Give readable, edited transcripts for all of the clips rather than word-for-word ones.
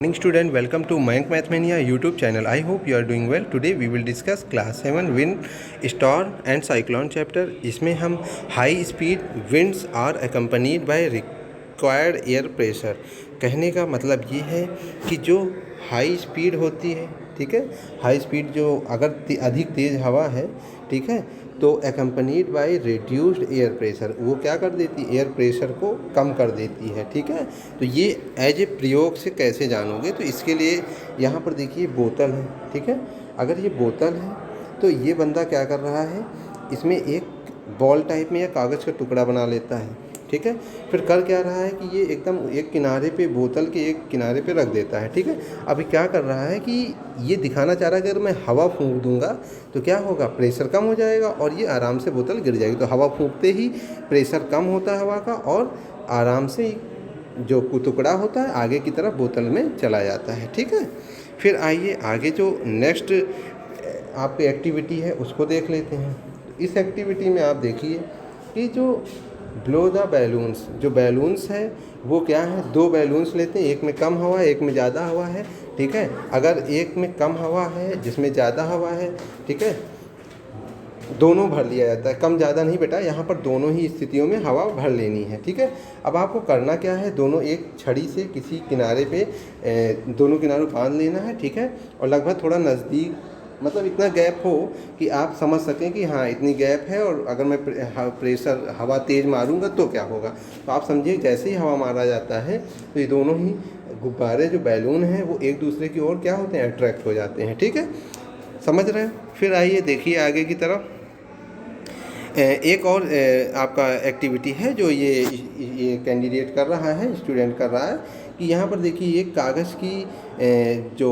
Morning student, welcome to Mayank Mathmania YouTube channel. I hope you are doing well. Today we will discuss class 7 wind, storm and cyclone chapter. इसमें हम high speed winds are accompanied by required air pressure. कहने का मतलब ये है कि जो high speed होती है, ठीक है, हाई स्पीड जो अगर अधिक तेज़ हवा है, ठीक है, तो accompanied by reduced air pressure, वो क्या कर देती है, एयर प्रेशर को कम कर देती है, ठीक है। तो ये एज ए प्रयोग से कैसे जानोगे, तो इसके लिए यहाँ पर देखिए बोतल है, ठीक है। अगर ये बोतल है तो ये बंदा क्या कर रहा है, इसमें एक बॉल टाइप में या कागज़ का टुकड़ा बना लेता है, ठीक है। फिर कर क्या रहा है कि ये एकदम एक किनारे पे, बोतल के एक किनारे पे रख देता है, ठीक है। अभी क्या कर रहा है कि ये दिखाना चाह रहा है कि अगर मैं हवा फूंक दूंगा तो क्या होगा, प्रेशर कम हो जाएगा और ये आराम से बोतल गिर जाएगी। तो हवा फूंकते ही प्रेशर कम होता है हवा का और आराम से जो टुकड़ा होता है आगे की तरफ बोतल में चला जाता है, ठीक है। फिर आइए आगे जो नेक्स्ट आपकी एक्टिविटी है उसको देख लेते हैं। इस एक्टिविटी में आप देखिए कि जो ब्लो द बैलून्स, जो बैलून्स है वो क्या है, दो बैलून्स लेते हैं, एक में कम हवा है एक में ज़्यादा हवा है, ठीक है। अगर एक में कम हवा है जिसमें ज़्यादा हवा है, ठीक है, दोनों भर लिया जाता है, कम ज़्यादा नहीं बेटा, यहाँ पर दोनों ही स्थितियों में हवा भर लेनी है, ठीक है। अब आपको करना क्या है, दोनों एक छड़ी से किसी किनारे पे दोनों किनारों बांध लेना है, ठीक है, और लगभग थोड़ा नज़दीक, मतलब इतना गैप हो कि आप समझ सकें कि हाँ इतनी गैप है और अगर मैं प्रेशर हवा तेज़ मारूंगा तो क्या होगा। तो आप समझिए जैसे ही हवा मारा जाता है तो ये दोनों ही गुब्बारे जो बैलून हैं वो एक दूसरे की ओर क्या होते हैं, अट्रैक्ट हो जाते हैं, ठीक है, समझ रहे हैं। फिर आइए देखिए आगे की तरफ एक और आपका एक्टिविटी है जो ये कैंडिडेट कर रहा है, स्टूडेंट कर रहा है कि यहाँ पर देखिए एक कागज़ की जो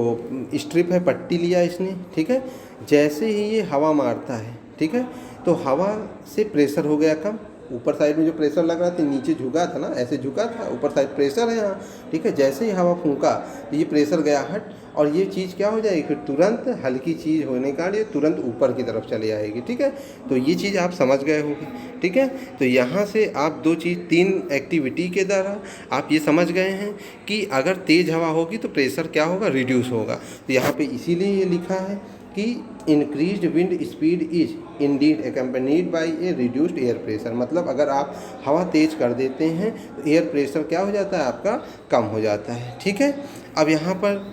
स्ट्रिप है, पट्टी लिया इसने, ठीक है। जैसे ही ये हवा मारता है, ठीक है, तो हवा से प्रेशर हो गया कम, ऊपर साइड में जो प्रेशर लग रहा था नीचे झुका था ना, ऐसे झुका था, ऊपर साइड प्रेशर है यहाँ, ठीक है। जैसे ही हवा फूंका तो ये प्रेशर गया हट और ये चीज़ क्या हो जाएगी, फिर तुरंत हल्की चीज़ होने का ये तुरंत ऊपर की तरफ चली आएगी, ठीक है। तो ये चीज़ आप समझ गए होंगे, ठीक है। तो यहाँ से आप तीन एक्टिविटी के द्वारा आप ये समझ गए हैं कि अगर तेज़ हवा होगी तो प्रेशर क्या होगा, रिड्यूस होगा। तो यहाँ पे इसीलिए ये लिखा है कि increased wind speed is indeed accompanied by a reduced air pressure, मतलब अगर आप हवा तेज़ कर देते हैं तो एयर प्रेशर क्या हो जाता है, आपका कम हो जाता है, ठीक है। अब यहाँ पर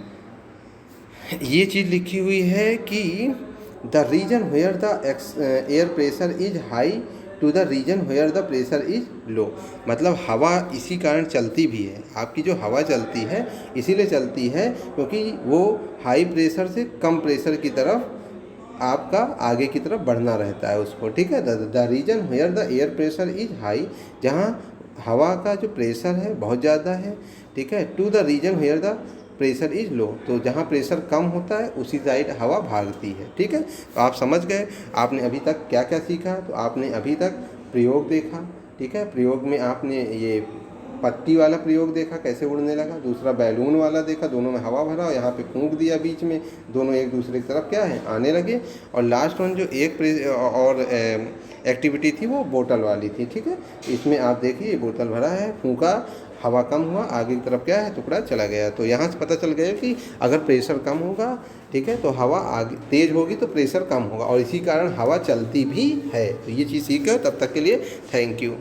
ये चीज़ लिखी हुई है कि the region where the air pressure is high to the region where the pressure is low, मतलब हवा इसी कारण चलती भी है, आपकी जो हवा चलती है इसीलिए चलती है क्योंकि वो हाई प्रेशर से कम प्रेशर की तरफ आपका आगे की तरफ बढ़ना रहता है उसको, ठीक है। The region where the air pressure is high, जहाँ हवा का जो प्रेशर है बहुत ज़्यादा है, ठीक है, to the region where the pressure is low, तो जहाँ प्रेशर कम होता है उसी साइड हवा भागती है, ठीक है। तो आप समझ गए आपने अभी तक क्या क्या सीखा। तो आपने अभी तक प्रयोग देखा, ठीक है, प्रयोग में आपने ये पत्ती वाला प्रयोग देखा कैसे उड़ने लगा, दूसरा बैलून वाला देखा, दोनों में हवा भरा और यहाँ पे फूंक दिया बीच में, दोनों एक दूसरे की तरफ क्या है, आने लगे। और लास्ट वन जो एक और एक्टिविटी थी वो बोतल वाली थी, ठीक है। इसमें आप देखिए बोतल भरा है, फूंका, हवा कम हुआ, आगे की तरफ क्या है, टुकड़ा चला गया। तो यहाँ से पता चल गया कि अगर प्रेशर कम होगा, ठीक है, तो हवा आगे तेज़ होगी तो प्रेशर कम होगा और इसी कारण हवा चलती भी है। तो ये चीज़ सीख गए, तब तक के लिए थैंक यू।